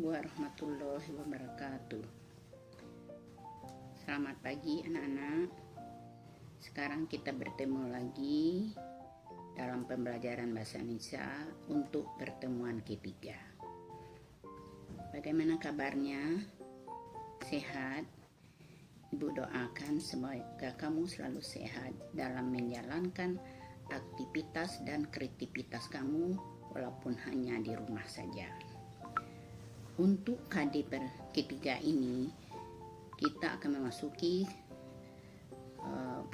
warahmatullahi wabarakatuh. Selamat pagi anak-anak. Sekarang kita bertemu lagi dalam pembelajaran bahasa Indonesia untuk pertemuan ketiga. Bagaimana kabarnya? Sehat? Ibu doakan semoga kamu selalu sehat dalam menjalankan aktivitas dan kreativitas kamu walaupun hanya di rumah saja. Untuk KD ketiga ini kita akan memasuki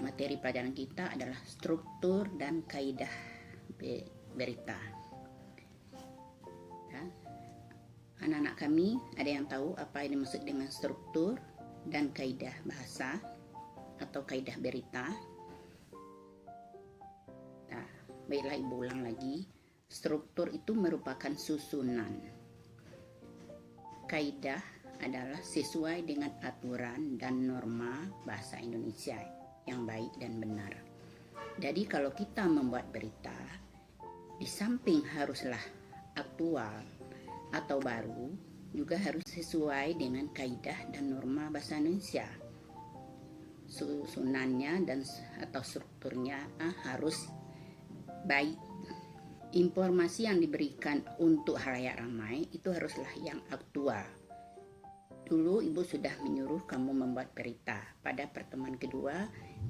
materi pelajaran kita adalah struktur dan kaidah berita. Ya. Anak-anak kami ada yang tahu apa yang dimaksud dengan struktur dan kaidah bahasa atau kaidah berita? Nah, baiklah ibu ulang lagi. Struktur itu merupakan susunan. Kaidah adalah sesuai dengan aturan dan norma bahasa Indonesia yang baik dan benar. Jadi kalau kita membuat berita, di samping haruslah aktual atau baru, juga harus sesuai dengan kaidah dan norma bahasa Indonesia. Susunannya dan atau strukturnya harus baik. Informasi yang diberikan untuk halayak ramai itu haruslah yang aktual. Dulu ibu sudah menyuruh kamu membuat berita. Pada pertemuan kedua,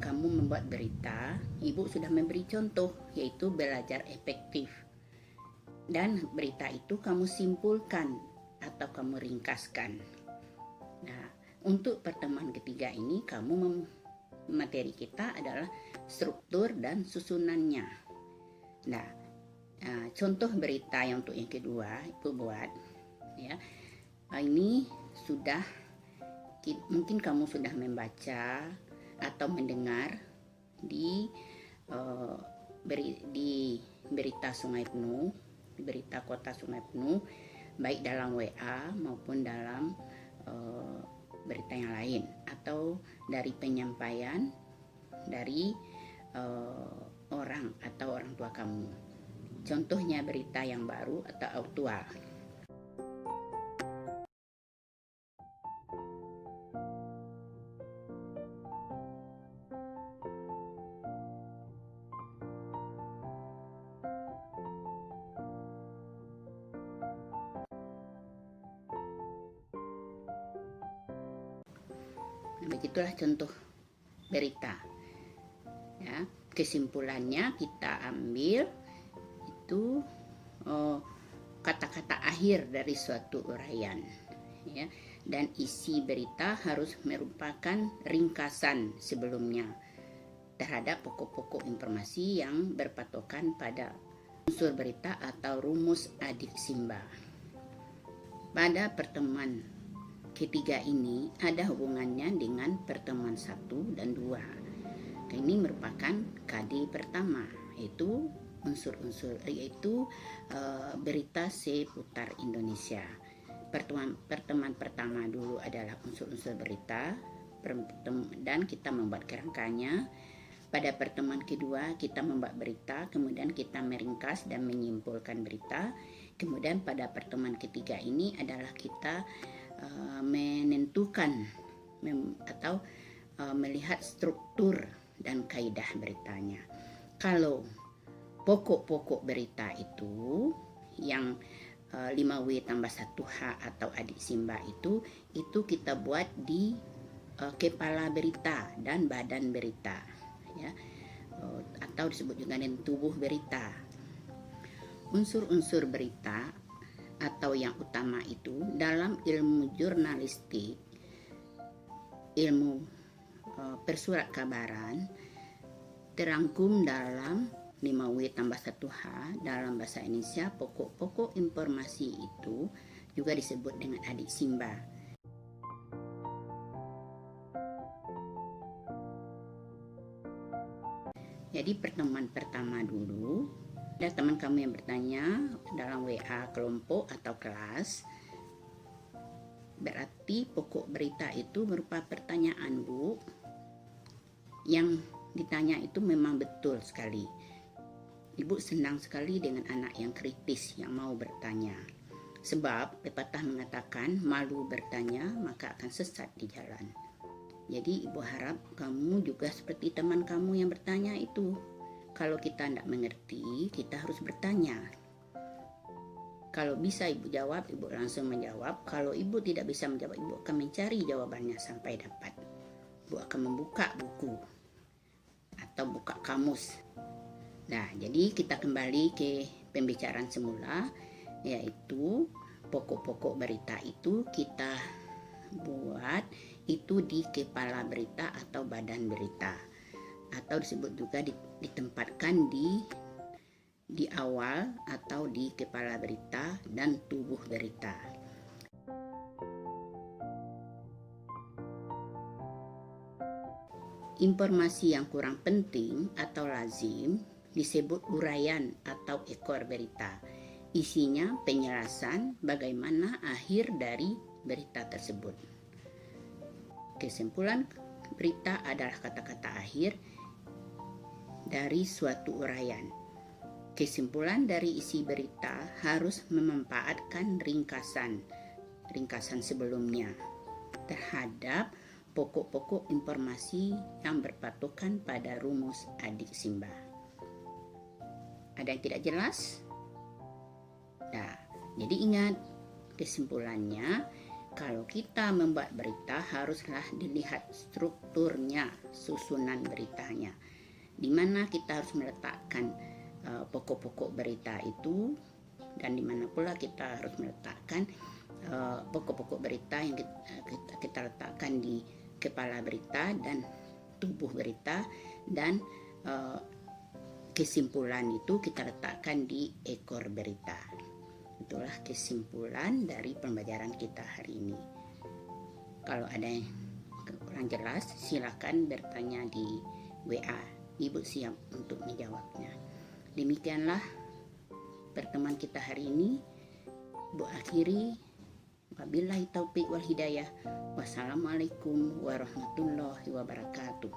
kamu membuat berita. Ibu sudah memberi contoh, yaitu belajar efektif. Dan berita itu kamu simpulkan atau kamu ringkaskan. Nah, untuk pertemuan ketiga ini, materi kita adalah struktur dan susunannya. Nah, contoh berita yang untuk yang kedua ibu buat ya. Ini sudah mungkin kamu sudah membaca atau mendengar di berita Sungai Penuh, berita kota Sungai Penuh, baik dalam WA maupun dalam berita yang lain atau dari penyampaian dari orang atau orang tua kamu. Contohnya berita yang baru atau aktual. Nah, begitulah contoh berita. Ya, kesimpulannya kita ambil itu kata-kata akhir dari suatu uraian, ya, dan isi berita harus merupakan ringkasan sebelumnya terhadap pokok-pokok informasi yang berpatokan pada unsur berita atau rumus adik Simba. Pada pertemuan ketiga ini ada hubungannya dengan pertemuan 1 dan 2. Ini merupakan KD pertama, yaitu unsur-unsur berita seputar Indonesia. Pertemuan pertama dulu adalah unsur-unsur berita dan kita membuat kerangkanya. Pada pertemuan kedua kita membuat berita, kemudian kita meringkas dan menyimpulkan berita. Kemudian pada pertemuan ketiga ini adalah kita menentukan atau melihat struktur dan kaidah beritanya. Kalau pokok-pokok berita itu yang 5W tambah 1H atau adik Simba itu kita buat di kepala berita dan badan berita, ya, atau disebut juga dengan tubuh berita. Unsur-unsur berita atau yang utama itu dalam ilmu jurnalistik, ilmu persurat kabaran, terangkum dalam 5W tambah 1H dalam bahasa Indonesia. Pokok-pokok informasi itu juga disebut dengan adik Simba. Jadi pertemuan pertama dulu, ada teman kamu yang bertanya dalam WA kelompok atau kelas, berarti pokok berita itu berupa pertanyaan, Bu. Yang ditanya itu memang betul sekali. Ibu senang sekali dengan anak yang kritis yang mau bertanya. Sebab pepatah mengatakan malu bertanya maka akan sesat di jalan. Jadi ibu harap kamu juga seperti teman kamu yang bertanya itu. Kalau kita tidak mengerti, kita harus bertanya. Kalau bisa ibu jawab, ibu langsung menjawab. Kalau ibu tidak bisa menjawab, ibu akan mencari jawabannya sampai dapat. Ibu akan membuka buku atau buka kamus. Nah, jadi kita kembali ke pembicaraan semula, yaitu pokok-pokok berita itu kita buat itu di kepala berita atau badan berita, atau disebut juga ditempatkan di awal atau di kepala berita dan tubuh berita. Informasi yang kurang penting atau lazim disebut uraian atau ekor berita. Isinya penjelasan bagaimana akhir dari berita tersebut. Kesimpulan berita adalah kata-kata akhir dari suatu uraian. Kesimpulan dari isi berita harus memanfaatkan ringkasan sebelumnya terhadap pokok-pokok informasi yang berpatokan pada rumus adik Simba. Ada yang tidak jelas? Nah, jadi ingat kesimpulannya, kalau kita membuat berita haruslah dilihat strukturnya, susunan beritanya, di mana kita harus meletakkan pokok-pokok berita itu, dan di mana pula kita harus meletakkan pokok-pokok berita yang kita letakkan di kepala berita dan tubuh berita, dan kesimpulan itu kita letakkan di ekor berita. Itulah kesimpulan dari pembelajaran kita hari ini. Kalau ada yang kurang jelas, silakan bertanya di WA. Ibu siap untuk menjawabnya. Demikianlah pertemuan kita hari ini. Ibu akhiri. Wabillahi taufiq wal hidayah. Wassalamualaikum warahmatullahi wabarakatuh.